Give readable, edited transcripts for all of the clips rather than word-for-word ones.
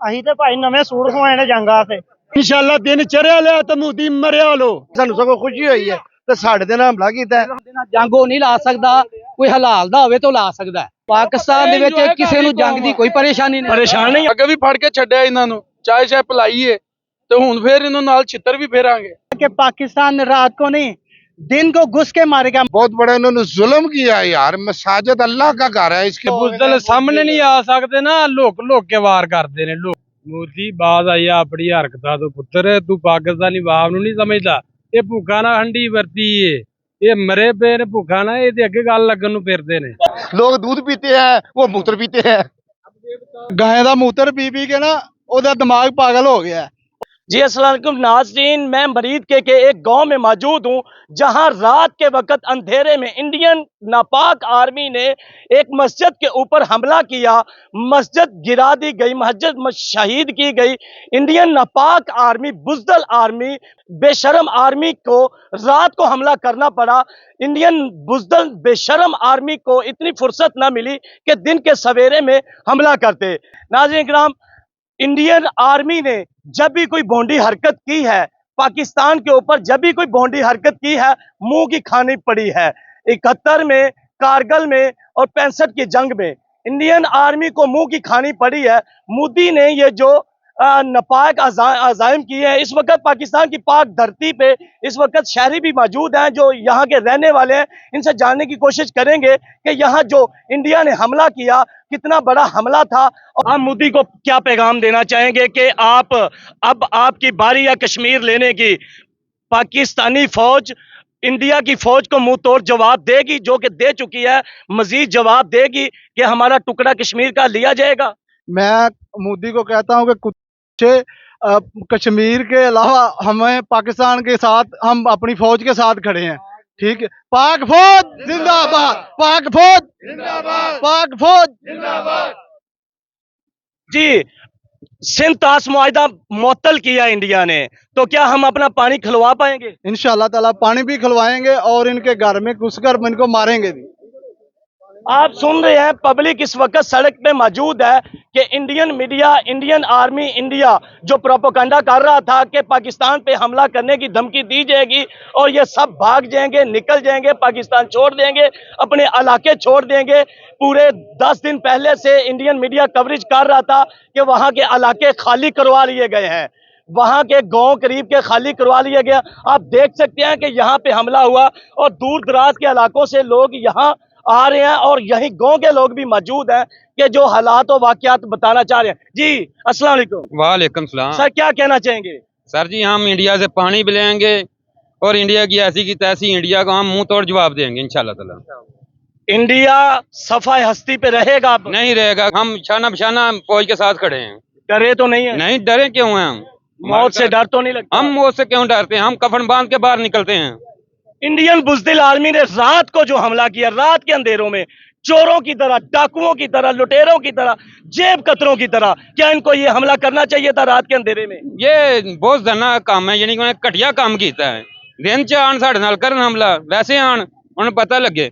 ਅਸੀਂ ਤੇ ਭਾਈ ਨਵੇਂ ਸੂਟ ਸਵਾਏ ਨੇ ਜੰਗਾਂ ਤੇ इंशाल्लाह दिन चढ़िया लिया तो मोदी मरिया लो। ਸਾਨੂੰ ਸਗੋਂ ਖੁਸ਼ੀ ਹੋਈ ਹੈ ਤੇ ਸਾਡੇ ਤੇ ਨਾਲ ਹਮਲਾ ਕੀਤਾ ਹੈ। ਜੰਗ ਉਹ ਨਹੀਂ ਲਾ ਸਕਦਾ, ਕੋਈ ਹਲਾਲ ਦਾ ਹੋਵੇ ਤਾਂ ਲਾ ਸਕਦਾ ਹੈ। ਪਾਕਿਸਤਾਨ ਦੇ ਵਿੱਚ ਕਿਸੇ ਨੂੰ ਜੰਗ ਦੀ ਕੋਈ ਪਰੇਸ਼ਾਨੀ ਨਹੀਂ। ਪਰੇਸ਼ਾਨੀ ਅੱਗੇ ਵੀ ਫੜ ਕੇ ਛੱਡਿਆ ਇਹਨਾਂ ਨੂੰ, ਚਾਹੇ ਪਲਾਈਏ ਤੇ ਹੁਣ ਫੇਰ ਇਹਨਾਂ ਨਾਲ ਛਿੱਤਰ ਵੀ ਫੇਰਾਂਗੇ कि पाकिस्तान रात को नहीं दिन को घुस के मारेगा। बहुत बड़ा इन्होंने जुल्म किया है यार, मसाजिद अल्लाह का घर है, इसके बुज़दिल सामने नहीं आ सकते ना, लोक लोक के वार करते ने लोग। मोदी बाज आई अपनी हरकतां तो पुत्र तू पाकिस्तानी बाप नूं नहीं समझदा। ये भुखा ना हंडी वरती है, ये मरे पे ने भुखा ना, ये अगे गल लगन नूं फिरदे ने। लोग दूध पीते हैं, वो मूत्र पीते हैं। गाय दा मूत्र पी पी के ना ओदा दिमाग पागल हो गया है। जी अस्सलाम वालेकुम नाज़रीन, मैं मरीद के एक गांव में मौजूद हूं जहां रात के वक्त अंधेरे में इंडियन नापाक आर्मी ने एक मस्जिद के ऊपर हमला किया। मस्जिद गिरा दी गई, मस्जिद शहीद की गई। इंडियन नापाक आर्मी, बुज़दिल आर्मी, बेशरम आर्मी को रात को हमला करना पड़ा। इंडियन बुज़दिल बेशरम आर्मी को इतनी फुर्सत ना मिली कि दिन के सवेरे में हमला करते। नाज़रीन किराम, इंडियन आर्मी ने जब भी कोई भोंडी हरकत की है पाकिस्तान के ऊपर, जब भी कोई भोंडी हरकत की है, मुंह की खानी पड़ी है। 71 में, कारगिल में और 65 की जंग में इंडियन आर्मी को मुंह की खानी पड़ी है। मोदी ने ये जो नापाक अज़ाइम किए हैं, इस वक्त पाकिस्तान की पाक धरती पे इस वक्त शहरी भी मौजूद हैं जो यहाँ के रहने वाले हैं। इनसे जानने की कोशिश करेंगे कि यहाँ जो इंडिया ने हमला किया कितना बड़ा हमला था। और आप मोदी को क्या पैगाम देना चाहेंगे कि आप अब आपकी बारी है कश्मीर लेने की। पाकिस्तानी फौज इंडिया की फौज को मुंह तोड़ जवाब देगी, जो कि दे चुकी है, मजीद जवाब देगी कि हमारा टुकड़ा कश्मीर का लिया जाएगा। मैं मोदी को कहता हूं कि कुछ कश्मीर के अलावा हमें पाकिस्तान के साथ, हम अपनी फौज के साथ खड़े हैं। ठीक है, पाक फौज जिंदाबाद, पाक फौज जिंदाबाद, पाक फौज जिंदाबाद। जी, सिंध ताश मुआहिदा मुअत्तल किया इंडिया ने, तो क्या हम अपना पानी खिलवा पाएंगे? इंशाल्लाह ताला पानी भी खिलवाएंगे और इनके घर में घुसकर इनको मारेंगे भी। आप सुन रहे हैं, पब्लिक इस वक्त सड़क पे मौजूद है कि Indian media, Indian army India जो प्रोपेगेंडा कर रहा था कि पाकिस्तान पे हमला करने की धमकी दी जाएगी और ये सब भाग जाएंगे, निकल जाएंगे, पाकिस्तान छोड़ देंगे, अपने इलाके छोड़ देंगे। पूरे 10 दिन पहले से इंडियन मीडिया कवरेज कर रहा था कि वहां के इलाके खाली करवा लिए गए हैं, वहां के गांव करीब के खाली करवा लिया गया। आप देख सकते हैं कि यहाँ पे हमला हुआ और दूर दराज के इलाकों से लोग यहाँ आ रहे हैं और यही गांव के लोग भी मौजूद हैं कि जो हालात और वाकयात बताना चाह रहे हैं। जी अस्सलाम वालेकुम। वालेकुम सलाम। सर क्या कहना चाहेंगे? सर जी, हम इंडिया से पानी भी लेंगे और इंडिया की ऐसी की तैसी इंडिया को हम मुंह तोड़ जवाब देंगे इंशाल्लाह ताला। इंडिया सफाई हस्ती पे रहेगा? नहीं रहेगा, हम शाना बशाना फौज के साथ खड़े हैं। डरे तो नहीं है? नहीं डरे क्यों हैं हम? मौत से डर तो नहीं लगता? हम मौत से क्यों डरते हैं? हम कफन बांध के बाहर निकलते हैं। इंडियन बुज़दिल आर्मी ने रात को जो हमला किया, रात के अंधेरों में चोरों की तरह, डाकुओं की तरह, लुटेरों की तरह, जेब कतरों की तरह, क्या इनको ये हमला करना चाहिए था रात के अंधेरे में? ये बहुत जना काम है, यानी कि उन्हें घटिया काम किया है। दिन च आन साढ़े नाल करन हमला, वैसे आन उन्हें पता लगे।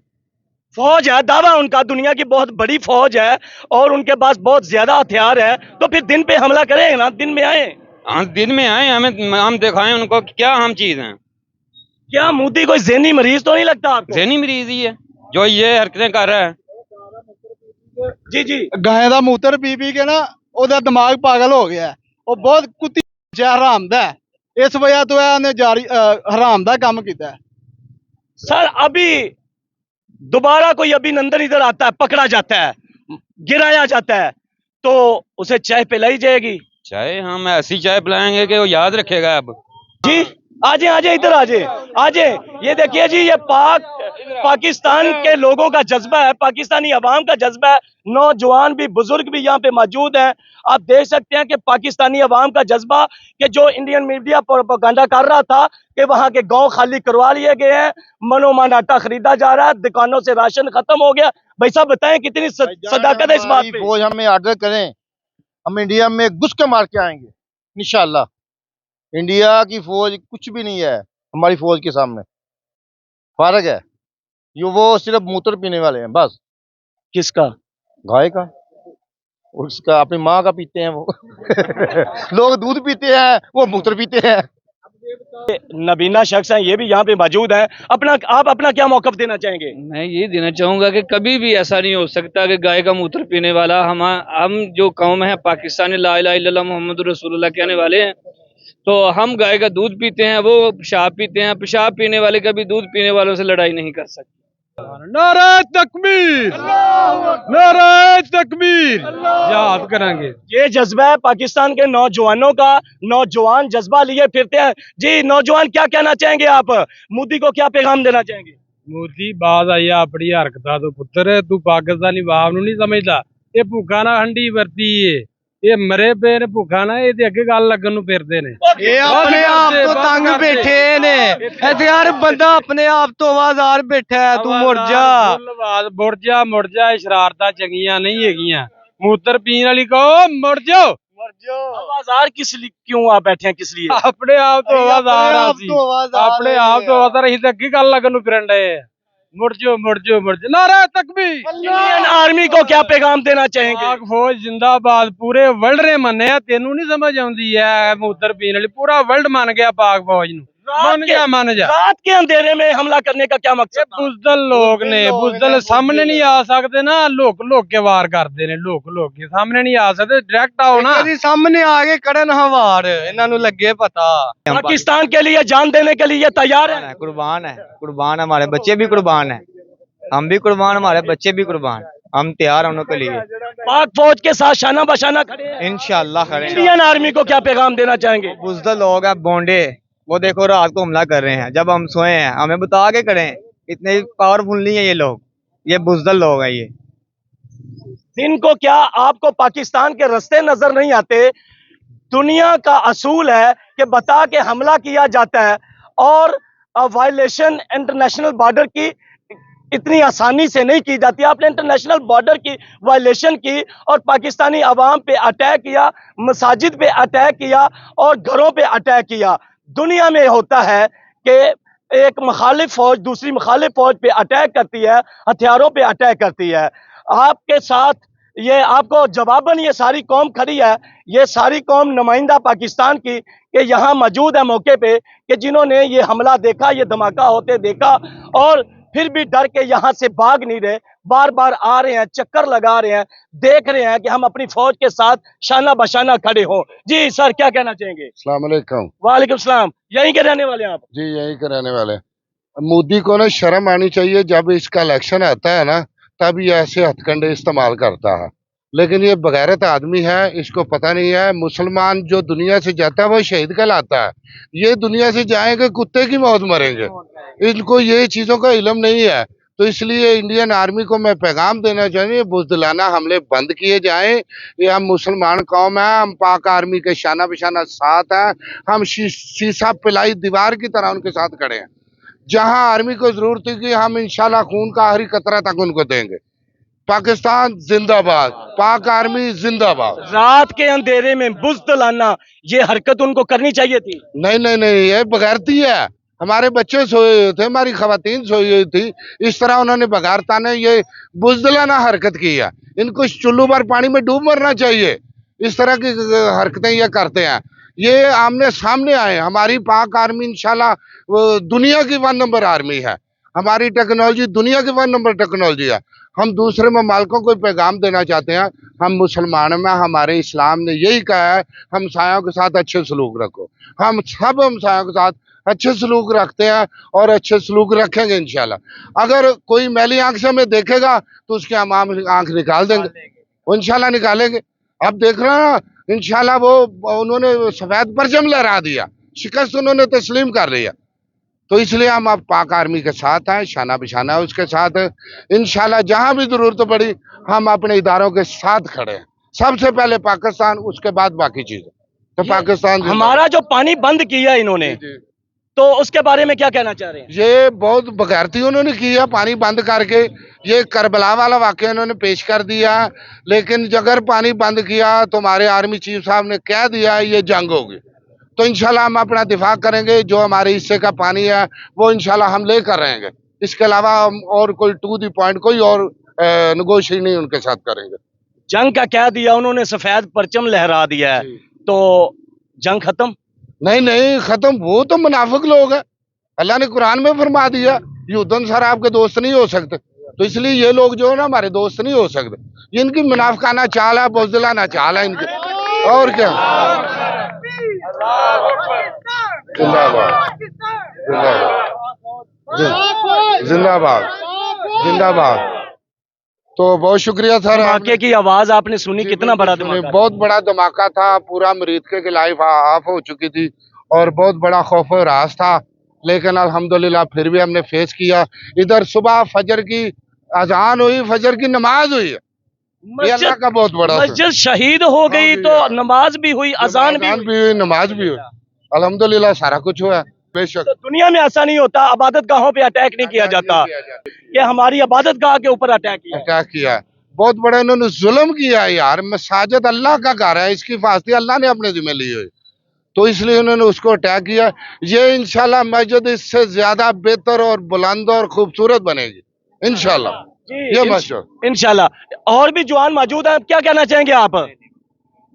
फौज है, दावा उनका दुनिया की बहुत बड़ी फौज है और उनके पास बहुत ज्यादा हथियार है, तो फिर दिन पे हमला करें ना, दिन में आए। हाँ दिन में आए, हमें हम दिखाएं उनको क्या हम चीज हैं। क्या मोदी कोई ज़हनी मरीज तो नहीं लगता आपको? ज़हनी मरीज ही है जो ये हरकतें कर रहा है। जी जी, गाय दा मूत्र पी पी के ना ओदा दिमाग पागल हो गया है। वो बहुत कुत्ती हराम दा है, इस वजह तो है जारी हराम दा काम किया है। सर अभी दोबारा कोई अभिनंदन इधर आता है, पकड़ा जाता है, गिराया जाता है, तो उसे चाय पिलाई जाएगी? चाय हम ऐसी चाय पिलाएंगे कि वो याद रखेगा। अब जी आजे आजे इधर आजे आजे, ये देखिए जी, ये पाकिस्तान के लोगों का जज्बा है, पाकिस्तानी अवाम का जज्बा है। नौजवान भी, बुजुर्ग भी यहाँ पे मौजूद हैं। आप देख सकते हैं कि पाकिस्तानी अवाम का जज्बा कि जो इंडियन मीडिया प्रोपेगेंडा कर रहा था कि वहां के गांव खाली करवा लिए गए हैं, मनोमान आटा खरीदा जा रहा है, दुकानों से राशन खत्म हो गया। भाई साहब बताएं कितनी सदाकत है इस बात पे? फौज हमें ऑर्डर करें, हम इंडिया में घुस के मार के आएंगे इंशाल्लाह। इंडिया की फौज कुछ भी नहीं है हमारी फौज के सामने, फर्क है ये, वो सिर्फ मूत्र पीने वाले हैं बस। किसका? गाय का। उसका अपनी माँ का पीते हैं वो लोग दूध पीते हैं, वो मूत्र पीते हैं। नबीना शख्स हैं, ये भी यहाँ पे मौजूद हैं। आप अपना क्या मौक़िफ़ देना चाहेंगे? मैं ये देना चाहूंगा कि कभी भी ऐसा नहीं हो सकता कि गाय का मूत्र पीने वाला हम जो कौम है पाकिस्तानी ला इलाहा इल्लल्लाह मोहम्मद रसूलुल्लाह कहने वाले हैं, तो हम गाय का दूध पीते हैं, वो पेशाब पीते हैं। पेशाब पीने वाले कभी दूध पीने वालों से लड़ाई नहीं कर सकते। नारे तकबीर, नारे तकबीर, याद करेंगे। ये जज्बा है पाकिस्तान के नौजवानों का, नौजवान जज्बा लिए फिरते हैं। जी नौजवान, क्या कहना चाहेंगे आप? मोदी को क्या पैगाम देना चाहेंगे? मोदी बाज आई अपनी हरकतां तो पुत्र, तू पाकिस्तानी बाप नूं नहीं समझदा। ये भूखा ना हंडी वरती है, ये मरे पे ने भूखा ना, ये अगे गल लगन नूं फिरदे ने। ये अपने आप तो तंग बैठे ने, ऐसे यार बंदा अपने आप तो आवाज़ार बैठा है, तू मुड़ जा। मुड़ जा, शरारतां चंगियां नहीं हैगियां। मूत्र पीण वाली कहो मुड़ जाओ। आवाज़ार क्यों आप बैठे हैं, किस लिए? अपने आप तो आवाज़ार अपने आप तो आवाज़ार असीं ते अगे गल लगन नूं फिरन डए आ। मुड़ जाओ, मुड़ जाओ, मुड़ जाओ। नारा तकबीर। इंडियन आर्मी को क्या पैगाम देना चाहेंगे? पाक फौज जिंदाबाद। पूरे वर्ल्ड ने मन्निया, तेनू नहीं समझ आउंदी है मूत्र पीने वाली। पूरा वर्ल्ड मान गया पाक फौज नूं। मान जा। रात के अंधेरे में हमला करने का क्या मकसद था? बुजदल लोग ने, बुजदल सामने नहीं आ सकते ना, लोक के वार करते ने, लोक के सामने नहीं आ सकते। डायरेक्ट आओ ना, सामने आगे करन हवार, इन्हों लगे पता। पाकिस्तान के लिए जान देने के लिए तैयार है। कुर्बान हमारे बच्चे भी कुर्बान है, हम भी कुर्बान, हमारे बच्चे भी कुर्बान। हम तैयार हैं उनके लिए। पाक फौज के साथ शाना बशाना खड़े हैं। इंशाल्लाह खड़े। इंडियन आर्मी को क्या पैगाम देना चाहेंगे? बुजदल लोग हैं बोंडे, वो देखो रात को हमला कर रहे हैं, जब हम सोए हैं हमें बता के करें। इतने पावरफुल नहीं है ये लोग, ये बुजदल लोग हैं। ये दिन को क्या आपको पाकिस्तान के रास्ते नजर नहीं आते? दुनिया का असूल है कि बता के हमला किया जाता है, और वायलेशन इंटरनेशनल बॉर्डर की इतनी आसानी से नहीं की जाती। आपने इंटरनेशनल बॉर्डर की वायलेशन की और पाकिस्तानी अवाम पे अटैक किया, मसाजिद पे अटैक किया और घरों पे अटैक किया। दुनिया में होता है कि एक मुखालिफ फौज दूसरी मुखालिफ फौज पे अटैक करती है, हथियारों पे अटैक करती है। आपके साथ ये आपको जवाबन ये सारी कौम खड़ी है, ये सारी कौम नुमाइंदा पाकिस्तान की कि यहाँ मौजूद है मौके पे, कि जिन्होंने ये हमला देखा, ये धमाका होते देखा और फिर भी डर के यहाँ से भाग नहीं रहे, बार बार आ रहे हैं, चक्कर लगा रहे हैं, देख रहे हैं कि हम अपनी फौज के साथ शाना बशाना खड़े हों। जी सर, क्या कहना चाहेंगे? अस्सलाम वालेकुम। वालेकुम सलाम। यहीं के रहने वाले हैं आप? जी यहीं के रहने वाले। मोदी को ना शर्म आनी चाहिए, जब इसका इलेक्शन आता है ना तब ये ऐसे हथकंडे इस्तेमाल करता है, लेकिन ये बगैरत आदमी है, इसको पता नहीं है। मुसलमान जो दुनिया से जाता है वो शहीद कहलाता है, ये दुनिया से जाएंगे कुत्ते की मौत मरेंगे। इनको ये चीज़ों का इल्म नहीं है, तो इसलिए इंडियन आर्मी को मैं पैगाम देना चाहिए, बुज़दिलाना हमले बंद किए जाएं। ये हम मुसलमान कौम है, हम पाक आर्मी के शाना बिशाना साथ हैं, हम शीशा पिलाई दीवार की तरह उनके साथ खड़े हैं। जहां आर्मी को जरूरत है कि हम इंशाल्लाह खून का आखिरी कतरा तक उनको देंगे। पाकिस्तान जिंदाबाद, पाक आर्मी जिंदाबाद। रात के अंधेरे में बुज़दिलाना ये हरकत उनको करनी चाहिए थी। नहीं नहीं नहीं, ये बगैरती है। हमारे बच्चे सोए हुए थे, हमारी खवातीन सोई हुई थी, इस तरह उन्होंने बगैरता ने ये बुज़दिलाना हरकत की है। इनको चुल्लू भर पानी में डूब मरना चाहिए, इस तरह की हरकतें ये करते हैं। ये आमने सामने आए। हमारी पाक आर्मी इंशाल्लाह दुनिया की 1 नंबर आर्मी है, हमारी टेक्नोलॉजी दुनिया की 1 नंबर टेक्नोलॉजी है। हम दूसरे ममालिकों को पैगाम देना चाहते हैं, हम मुसलमान में हमारे इस्लाम ने यही कहा है, हमसायों के साथ अच्छे सलूक रखो। हम सब हमसायों के साथ अच्छे सलूक रखते हैं और अच्छे सलूक रखेंगे इंशाल्लाह। अगर कोई मैली आंख से हमें देखेगा तो उसके हम आंख निकाल देंगे, वो इंशाल्लाह निकालेंगे। अब देख रहे हैं ना, इंशाल्लाह वो उन्होंने सफेद परचम लहरा दिया, शिकस्त उन्होंने तस्लीम कर लिया। तो इसलिए हम अब पाक आर्मी के साथ हैं, शाना बिशाना है उसके साथ। इंशाल्लाह जहां भी जरूरत पड़ी हम अपने इदारों के साथ खड़े हैं। सबसे पहले पाकिस्तान, उसके बाद बाकी चीजें। तो पाकिस्तान हमारा जो पानी बंद किया इन्होंने, तो उसके बारे में क्या कहना चाह रहे हैं? ये बहुत बगैरती उन्होंने किया, पानी बंद करके। ये करबला वाला वाकया उन्होंने पेश कर दिया, लेकिन अगर पानी बंद किया तो हमारे आर्मी चीफ साहब ने कह दिया ये जंग होगी। तो इंशाल्लाह हम अपना दिफा करेंगे, जो हमारे हिस्से का पानी है वो इंशाल्लाह हम लेकर रहेंगे। इसके अलावा हम और कोई टू दी पॉइंट कोई और नेगोशिएट नहीं उनके साथ करेंगे। जंग का कह दिया उन्होंने, सफेद परचम लहरा दिया है, तो जंग खत्म? नहीं नहीं खत्म, वो तो मुनाफिक लोग है। अल्लाह ने कुरान में फरमा दिया युद्धन सर आपके दोस्त नहीं हो सकते, तो इसलिए ये लोग जो है ना हमारे दोस्त नहीं हो सकते। ये इनकी मुनाफिकाना चाल है, बुज़दिलाना चाल है इनके, और क्या। जिंदाबाद जिंदाबाद जिंदाबाद जिंदाबाद। तो बहुत शुक्रिया सर। धमाके की आवाज आपने सुनी, कितना बड़ा धमाका? बहुत बड़ा धमाका था, पूरा मरीदके की लाइफ ऑफ हो चुकी थी और बहुत बड़ा खौफ और राज था, लेकिन अल्हम्दुलिल्लाह फिर भी हमने फेस किया। इधर सुबह फजर की अजान हुई, फजर की नमाज हुई है, ये अल्लाह का बहुत बड़ा। मस्जिद शहीद हो गई तो नमाज भी हुई, अजान भी हुई, नमाज भी हुई, अल्हम्दुलिल्लाह सारा कुछ हुआ। बेशक तो दुनिया में ऐसा नहीं होता, इबादत गाहों पे अटैक नहीं किया जाता, कि हमारी इबादत गाह के ऊपर अटैक किया। बहुत बड़ा इन्होंने जुल्म किया है यार। मसाजिद अल्लाह का घर है, इसकी हिफाजत अल्लाह ने अपने जिम्मे ली हुई, तो इसलिए उन्होंने उसको अटैक किया। ये इंशाल्लाह मस्जिद इससे ज्यादा बेहतर और बुलंद और खूबसूरत बनेगी इंशाल्लाह, ये मस्जिद इंशाल्लाह। और भी जवान मौजूद हैं, क्या कहना चाहेंगे आप?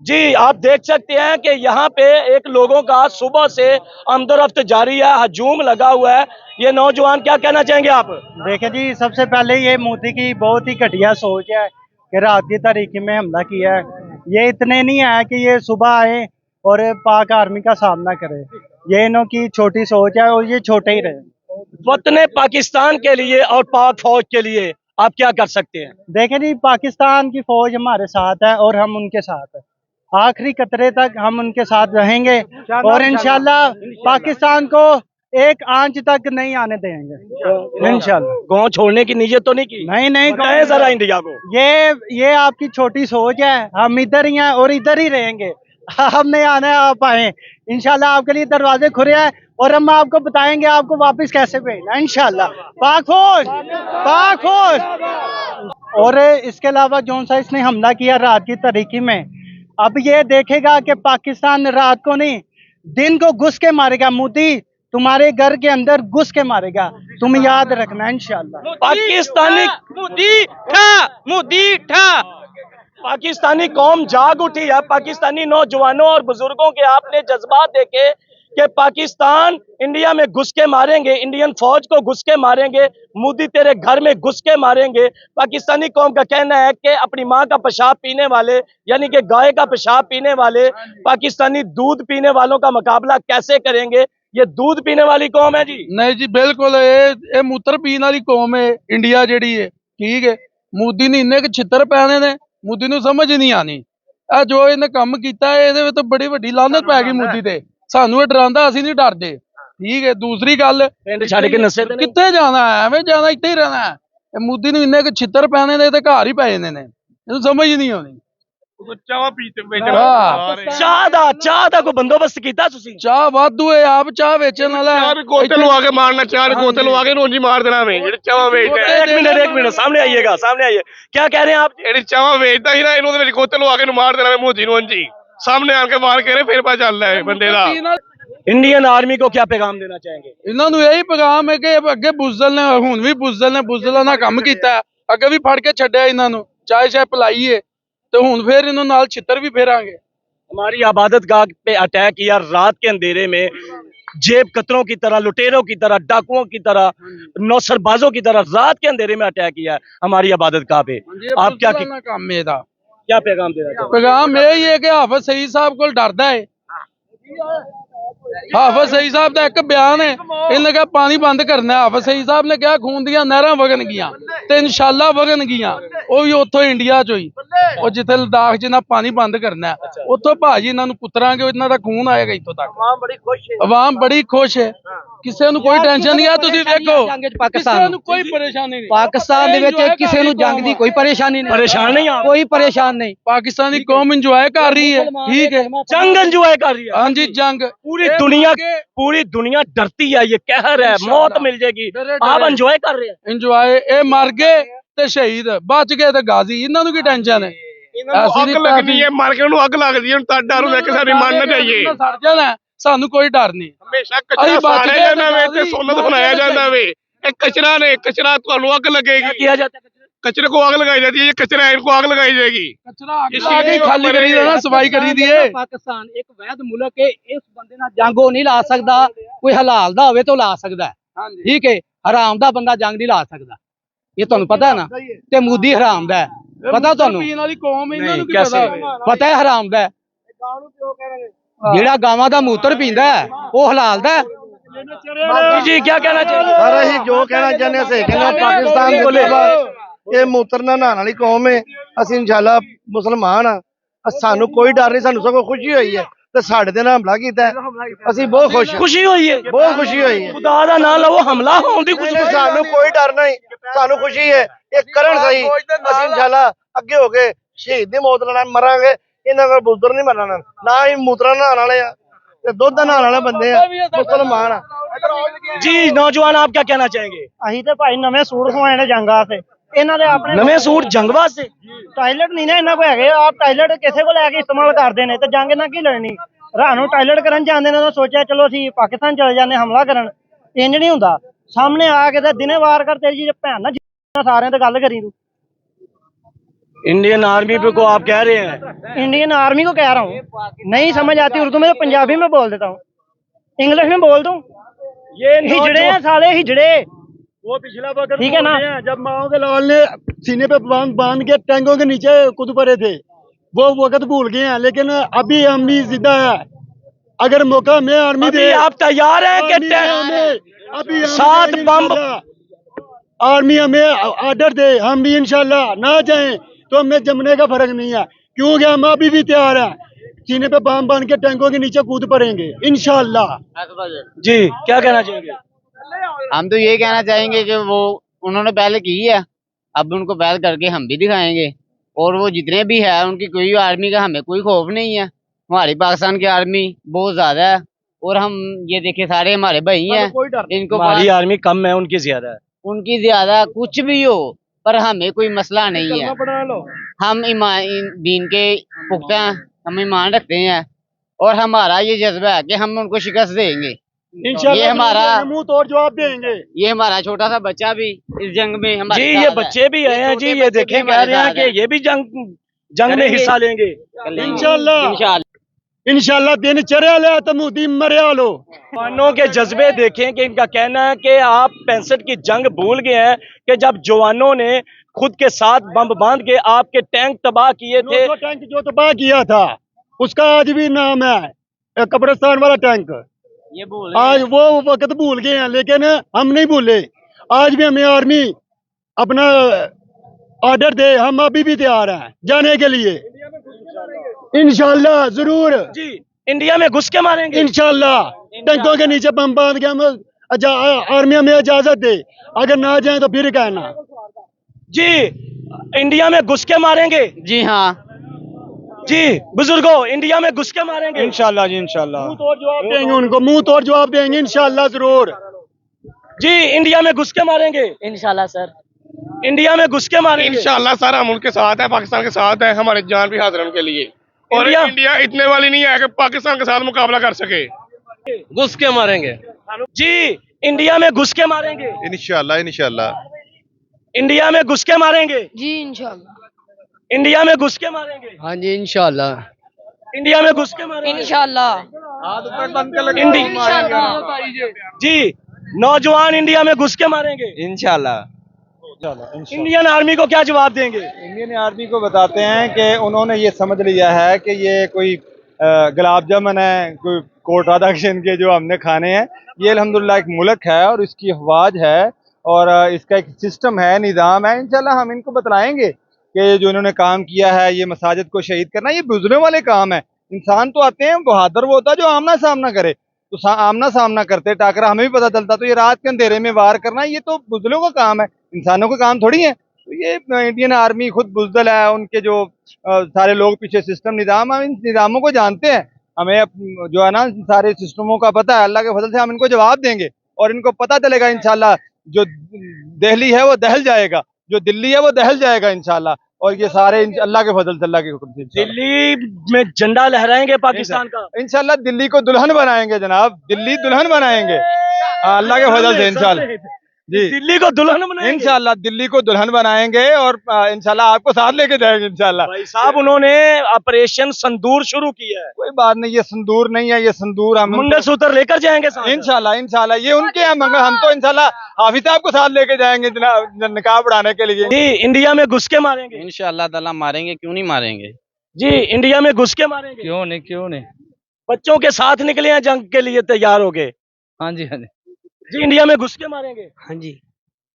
जी, आप देख सकते हैं कि यहाँ पे एक लोगों का सुबह से आमदोरफ्त जारी है, हजूम लगा हुआ है। ये नौजवान, क्या कहना चाहेंगे आप? देखे जी, सबसे पहले ये मोदी की बहुत ही घटिया सोच है कि रात की तारीख में हमला किया है। ये इतने नहीं है कि ये सुबह आए और पाक आर्मी का सामना करे, ये इन्हों की छोटी सोच है और ये छोटे ही रहे। वतन पाकिस्तान के लिए और पाक फौज के लिए आप क्या कर सकते हैं? देखें जी, पाकिस्तान की फौज हमारे साथ है और हम उनके साथ है, आखिरी कतरे तक हम उनके साथ रहेंगे और इंशाल्लाह पाकिस्तान को एक आंच तक नहीं आने देंगे इंशाल्लाह। गांव छोड़ने की नीयत तो नहीं की? नहीं बताएं जरा इंडिया को। ये आपकी छोटी सोच है, हम इधर ही हैं और इधर ही रहेंगे, हम नहीं आने आप आए। इंशाल्लाह आपके लिए दरवाजे खुले हैं और हम आपको बताएंगे आपको वापस कैसे भेजना इंशाल्लाह। पाक फौज, पाक फौज। और इसके अलावा जौन सा इसने हमला किया रात की तारीखी में, अब ये देखेगा कि पाकिस्तान रात को नहीं दिन को घुस के मारेगा। मोदी तुम्हारे घर के अंदर घुस के मारेगा, तुम याद रखना इंशाल्लाह। पाकिस्तानी मोदी ठा पाकिस्तानी कौम जाग उठी है। पाकिस्तानी नौजवानों और बुजुर्गों के आपने जज्बात देखे कि पाकिस्तान इंडिया में घुस के मारेंगे, इंडियन फौज को घुस के मारेंगे, मोदी तेरे घर में घुस के मारेंगे। पाकिस्तानी कौम का कहना है कि अपनी माँ का पेशाब पीने वाले, यानी कि गाय का पेशाब पीने वाले पाकिस्तानी दूध पीने वालों का मुकाबला कैसे करेंगे? ये दूध पीने वाली कौम है जी? नहीं जी, बिल्कुल ये मूत्र पीने वाली कौम है इंडिया जी है। ठीक है, मोदी ने इन्ने छितर पैने ने, मोदी ਨੂੰ समझ नहीं आनी। आ जो इन्हें काम किया है ਇਹਦੇ ਵਿੱਚ बड़ी ਵੱਡੀ ਲਾਨਤ ਪੈ ਗਈ मोदी ਤੇ। ਸਾਨੂੰ ਇਹ ਡਰਾਉਂਦਾ, ਅਸੀਂ नहीं डरते। ठीक है, दूसरी गल ਪਿੰਡ ਛੱਡ ਕੇ ਨਸੇ ਤੇ ਕਿੱਥੇ ਜਾਣਾ ਹੈ, ਐਵੇਂ ਜਾਣਾ, ਇੱਥੇ ਹੀ ਰਹਿਣਾ ਹੈ। मोदी ਨੂੰ ਇੰਨੇ ਛਿੱਤਰ ਪੈਣੇ ਨੇ ਤੇ ਘਰ ਹੀ ਪੈ ਜਾਂਦੇ ਨੇ, ਇਹਨੂੰ ਸਮਝ ਹੀ ਨਹੀਂ ਆਉਂਦੀ। ਚਾਹ ਦਾ ਕੋਈ ਬੰਦੋਬਸਤ ਕੀਤਾ ਤੁਸੀਂ? ਚਾਹ ਵਾਧੂ ਹੈ, ਆਪ ਚਾਹ ਵੇਚਣ ਵਾਲਾ चार गोते लगा के मारना, चार गोते लगा के रोजी मार देना में जेडे चावा वेचदा है। एक मिनट सामने आइएगा, सामने आइए। क्या कह रहे हैं आप? जेडी चावा वेचदा ही ना, इन्हों दे विच गोते लगा के मार देना में मोदी नु। जी सामने आके वार करे, फिर पता चलदा है बंदे दा। इंडियन आर्मी को क्या पैगाम देना चाहेंगे? ਇਹਨਾਂ ਨੂੰ ਇਹੀ ਪੈਗਾਮ ਹੈ ਕਿ ਅੱਗੇ ਬੁਜ਼ਦਲ ਨੇ, ਹੁਣ ਵੀ ਬੁਜ਼ਦਲ ਨੇ ਬੁਜ਼ਦਲਾਂ ਨਾਲ ਕੰਮ ਕੀਤਾ, ਅੱਗੇ ਵੀ ਫੜ ਕੇ ਛੱਡਿਆ ਇਹਨਾਂ ਨੂੰ, ਚਾਹੇ ਪਲਾਈਏ ਤੇ ਹੁਣ ਫਿਰ ਇਹਨਾਂ ਨਾਲ ਛਿੱਤਰ ਵੀ ਫੇਰਾਂਗੇ। हमारी इबादत गाह पे अटैक किया रात के अंधेरे में, जेब कतरों की तरह, लुटेरों की तरह, डाकुओं की तरह, नौसरबाजों की तरह रात के अंधेरे में अटैक किया हमारी इबादत गाह पे। आप क्या काम है ਇਹਦਾ? क्या पैगाम देना चाहते? पैगाम यही है कि हाफिज सईद साहब को डरदा है। हाफिज सईद साहब का एक बयान है, इन्हें कहा पानी बंद करना है। हाफिज सईद साहब ने कहा खून दियां नहरां वगणगियां ते इंशाल्लाह वगणगियां। ਉਹ ਵੀ ਉੱਥੋਂ ਇੰਡੀਆ ਚੋਂ ਹੀ, ਉਹ ਜਿੱਥੇ ਲਦਾਖ ਜਿੰਨਾ ਪਾਣੀ ਬੰਦ ਕਰਨਾ ਹੈ ਉੱਥੋਂ ਭਾਜੀ ਇਹਨਾਂ ਨੂੰ ਪੁੱਤਰਾਂਗੇ, ਇਹਨਾਂ ਦਾ ਖੂਨ ਆਏਗਾ ਇੱਥੋਂ ਤੱਕ। ਆਵਾਮ ਬੜੀ ਖੁਸ਼ ਹੈ, ਕਿਸੇ ਨੂੰ ਕੋਈ ਟੈਨਸ਼ਨ ਨਹੀਂ ਹੈ। ਤੁਸੀਂ ਦੇਖੋ ਕਿਸੇ ਨੂੰ ਕੋਈ ਪਰੇਸ਼ਾਨੀ ਨਹੀਂ, ਪਾਕਿਸਤਾਨ ਦੇ ਵਿੱਚ ਕਿਸੇ ਨੂੰ ਜੰਗ ਦੀ ਕੋਈ ਪਰੇਸ਼ਾਨੀ ਨਹੀਂ, परेशान नहीं आप? ਕੋਈ ਪਰੇਸ਼ਾਨ ਨਹੀਂ। ਪਾਕਿस्तानी कौम इंजॉय कर रही है। ठीक है, जंग एंजॉय कर रही है। हाँ जी, जंग पूरी दुनिया डरती है, ये कहर है, मौत मिल जाएगी, आप एंजॉय कर रहे हैं। इंजॉय ये मर गए ते शहीद, बच गए ते गाजी, इन्हों की टेंशन है। अग लगनी है, मार के अग लगदी है, डर होंदा कि साडी मन ना जाइए। सड़ जाना सानू कोई डर नहीं, हमेशा कचरा साड़िया जांदा वे ते सुन्नत बनाया जांदा वे। ਇਹ ਕਚਰਾ ਨੇ, ਕਚਰਾ ਤੁਹਾਨੂੰ ਅੱਗ ਲੱਗੇਗੀ। किया जाता है? कचरे को आग लगाई जाती है, ये कचरा है, इनको आग लगाई जाएगी। कचरा आगे खाली करी देना, सफाई करी दी है। पाकिस्तान एक वैध मुल्क है, इस बंदे नाल जंग ਉਹ नहीं ला सकदा, कोई हलाल दा होवे तो ला सकदा है, ठीक है। हराम दा बंदा जंग नहीं ला सकदा, ये ਤੁਹਾਨੂੰ पता है ना। ते मोदी हराम दा है, पता ਤੁਹਾਨੂੰ? ਪੀਣ ਵਾਲੀ ਕੌਮ ਇਹਨਾਂ ਨੂੰ ਕੀ ਪਤਾ ਹੋਵੇ। पता है हराम दा है। ਜਿਹੜਾ ਗਾਵਾਂ ਦਾ ਮੂਤਰ ਪੀਂਦਾ ਹੈ ਉਹ ਹਲਾਲ ਦਾ ਹੈ। जी क्या कहना चाहिए? ਪਰ ਅਸੀਂ ਜੋ ਕਹਿਣਾ ਚਾਹੁੰਦੇ ਹਾਂ ਸਹੀ ਕਹਿੰਦੇ ਪਾਕਿਸਤਾਨ ਦੇ ਇਹ ਮੂਤਰ ਨਾ ਨਹਾਉਣ ਵਾਲੀ ਕੌਮ ਹੈ। ਅਸੀਂ ਇਨਸ਼ਾਅੱਲਾ ਮੁਸਲਮਾਨ ਆ, ਸਾਨੂੰ ਕੋਈ ਡਰ ਨਹੀਂ, ਸਾਨੂੰ ਸਗੋਂ ਖੁਸ਼ੀ ਹੋਈ ਹੈ ਤੇ ਸਾਡੇ ਤੇ ਨਾਲ ਹਮਲਾ ਕੀਤਾ ਹੈ। ਅਸੀਂ ਬਹੁਤ ਖੁਸ਼ ਹਾਂ, खुशी हुई है, ਬਹੁਤ ਖੁਸ਼ੀ ਹੋਈ ਹੈ। खुदा दा ना लवो हमला होने दी खुशी। ਸਾਨੂੰ ਕੋਈ ਡਰ ਨਹੀਂ, ਸਾਨੂੰ ਖੁਸ਼ੀ ਹੈ। ਇਹ ਕਰਨ ਸਹੀ, ਅਸੀਂ ਇਨਸ਼ਾਅੱਲਾ ਅੱਗੇ ਹੋ ਕੇ ਸ਼ਹੀਦ ਦੀ ਮੌਤ ਲੈਣਾ, ਮਰਾਂਗੇ। ਇਹਨਾਂ ਕੋਲ ਬੁੱਧਰ ਨਹੀਂ ਮਰਨਾ, ਨਾ ਹੀ ਮੂਤਰਾ ਨਹਾਉਣ ਵਾਲੇ ਆ ਤੇ ਦੁੱਧ ਨਹਾਉਣ ਵਾਲੇ ਬੰਦੇ ਆ, ਮੁਸਲਮਾਨ ਆ। जी नौजवान आप क्या कहना चाहेंगे? ਅਸੀਂ ਤੇ ਭਾਈ ਨਵੇਂ ਸੂਟ ਸਵਾਏ ਨੇ ਜੰਗ ਵਾਸਤੇ, ਇਹਨਾਂ ਦੇ ਆਪਣੇ नवे सूट जंग वास्ते? ਟਾਇਲਟ ਨਹੀਂ ਨਾ ਇਹਨਾਂ ਕੋਲ ਹੈਗੇ। ਆਪ ਟਾਇਲਟ ਕਿਸੇ ਕੋਲ ਲੈ ਕੇ ਇਸਤੇਮਾਲ ਕਰਦੇ ਨੇ ਤੇ ਜੰਗ ਨਾਲ ਕੀ ਲੜਨੀ। ਰਾਤ ਨੂੰ ਟਾਇਲਟ ਕਰਨ ਜਾਂਦੇ ਨੇ ਤਾਂ ਸੋਚਿਆ ਚਲੋ ਅਸੀਂ ਪਾਕਿਸਤਾਨ ਚਲੇ ਜਾਂਦੇ ਹਮਲਾ ਕਰਨ, ਇੰਜ ਨਹੀਂ ਹੁੰਦਾ। ਸਾਹਮਣੇ ਆ ਕੇ ਤੇ ਦਿਨੇ ਵਾਰ ਕਰ ਤੇਰੀ ਭੈਣ ਨਾਲ ਸਾਰਿਆਂ ਤੇ ਗੱਲ ਕਰੀ। ਤੂੰ इंडियन आर्मी पे को आप कह रहे हैं? इंडियन आर्मी को कह रहा हूँ, नहीं समझ आती उर्दू में तो पंजाबी में बोल देता हूँ, इंग्लिश में बोल दूँ। ये हिजड़े हैं साले, हिजड़े। वो पिछला वक्त ठीक है ना। जब माओ के लाल ने सीने पे बांध के टैंकों के नीचे कूद पड़े थे, वो वक्त भूल गए हैं। लेकिन अभी हम भी जिंदा है, अगर मौका में आर्मी दे। आप तैयार हैं कि अभी 7 बम आर्मी हमें ऑर्डर दे, हम भी इंशाल्लाह ना जाएं तो हमें जमने का फर्क नहीं है, क्योंकि हम अभी भी तैयार हैं। सीने पे बांध बांध के टैंकों के नीचे कूद पड़ेंगे इंशाल्लाह। जी क्या कहना चाहेंगे? हम तो ये कहना चाहेंगे कि वो उन्होंने पहले की है, अब उनको पहल करके हम भी दिखाएंगे। और वो जितने भी है उनकी कोई आर्मी का हमें कोई खौफ नहीं है। हमारी पाकिस्तान की आर्मी बहुत ज्यादा है और हम ये देखे सारे हमारे भाई हैं, इनको हमारी आर्मी कम है, उनकी ज्यादा है। उनकी ज्यादा कुछ भी हो पर हमें कोई मसला नहीं है। हम दीन के पुख्ता हैं, हम ईमान रखते हैं और हमारा ये जज्बा है कि हम उनको शिकस्त देंगे। ये हमारा मुंह तोड़ जवाब देंगे। ये हमारा छोटा सा बच्चा भी इस जंग में हमारे जी ये बच्चे भी आए हैं जी, ये देखें कह रहे हैं कि ये भी जंग में हिस्सा लेंगे इंशाल्लाह। इंशाल्लाह दिन चढ़े ले तो मोदी मरे लो। जवानों के जज्बे देखें कि इनका कहना है कि आप 65 की जंग भूल गए हैं कि जब जवानों ने खुद के साथ बम बांध के आपके टैंक तबाह किए थे। टैंक जो तबाह किया था उसका आज भी नाम है कब्रिस्तान वाला टैंक। ये आज वो वक्त भूल गए हैं, लेकिन हम नहीं भूले। आज भी हमें आर्मी अपना ऑर्डर दे, हम अभी भी तैयार हैं जाने के लिए इंशाल्लाह। जरूर जी इंडिया में घुस के मारेंगे इंशाल्लाह। टैंकों के नीचे बम बांध के हम आर्मी हमें इजाजत दे, अगर ना जाए तो फिर कहना। जी इंडिया में घुस के मारेंगे। जी हाँ जी बुजुर्गों, इंडिया में घुस के मारेंगे इंशाल्लाह जी इंशाल्लाह। मुंह तोड़ जवाब देंगे उनको, मुंह तोड़ जवाब देंगे इंशाल्लाह जरूर। जी इंडिया में घुस के मारेंगे इंशाल्लाह सर, इंडिया में घुस के मारेंगे इंशाल्लाह सर, हम उनके साथ है, पाकिस्तान के साथ है, हमारे जान भी हाजिर है उनके लिए। और इंडिया इतने वाली नहीं है कि पाकिस्तान के साथ मुकाबला कर सके। घुस के मारेंगे जी, इंडिया में घुस के मारेंगे इंशाल्लाह इंशाल्लाह। इंडिया में घुस के मारेंगे जी इंशाल्लाह। इंडिया में घुस के मारेंगे हाँ जी इंशाल्लाह। इंडिया में घुस के मारेंगे इंशाल्लाह। जी नौजवान इंडिया में घुस के मारेंगे इंशाल्लाह। इंडियन आर्मी को क्या जवाब देंगे? इंडियन आर्मी को बताते हैं कि उन्होंने ये समझ लिया है कि ये कोई गुलाब जामुन है, कोई कोर्ट राधा कृष्ण के जो हमने खाने हैं। ये अल्हम्दुलिल्लाह एक मुल्क है और इसकी अफवाज है और इसका एक सिस्टम है, निज़ाम है। इंशाल्लाह हम इनको बतलाएंगे कि जो इन्होंने काम किया है, ये मसाजिद को शहीद करना, ये बुजुर्गों वाले काम है। इंसान तो आते हैं, बहादुर वो होता है जो आमना सामना करे, तो आमना सामना करते टाकरा हमें भी पता चलता। तो ये रात के अंधेरे में वार करना, ये तो बुजुर्गों का काम है, इंसानों का काम थोड़ी है। तो ये इंडियन आर्मी खुद बुजदल है, उनके जो सारे लोग पीछे सिस्टम निज़ाम, हम इन निज़ामों को जानते हैं, हमें जो है ना सारे सिस्टमों का पता है। अल्लाह के फजल से हम इनको जवाब देंगे और इनको पता चलेगा इंशाल्लाह। जो दिल्ली है वो दहल जाएगा, जो दिल्ली है वो दहल जाएगा इंशाल्लाह। और ये सारे अल्लाह के फजल से, अल्लाह के हुक्म से दिल्ली में झंडा लहराएंगे पाकिस्तान का इंशाल्लाह। दिल्ली को दुल्हन बनाएंगे जनाब, दिल्ली दुल्हन बनाएंगे अल्लाह के फजल से इंशाल्लाह। जी दिल्ली को दुल्हन बनाएंगे इंशाल्लाह दिल्ली को दुल्हन बनाएंगे और इंशाल्लाह आपको साथ लेके जाएंगे इंशाल्लाह। भाई साहब उन्होंने ऑपरेशन संदूर शुरू किया है, कोई बात नहीं, ये संदूर नहीं है, ये संदूर हम मंगलसूत्र लेकर जाएंगे साथ। इंशाल्लाह इंशाल्लाह ये उनके हैं मगर हम तो इंशाल्लाह हाफिज साहब को साथ लेके जाएंगे निकाह पढ़ाने के लिए। जी इंडिया में घुस के मारेंगे, इंशाल्लाह ताला मारेंगे, क्यों नहीं मारेंगे। जी इंडिया में घुस के मारेंगे, क्यों नहीं। बच्चों के साथ निकले हैं जंग के लिए, तैयार हो गए। हाँ जी जी इंडिया में घुस के मारेंगे। हाँ जी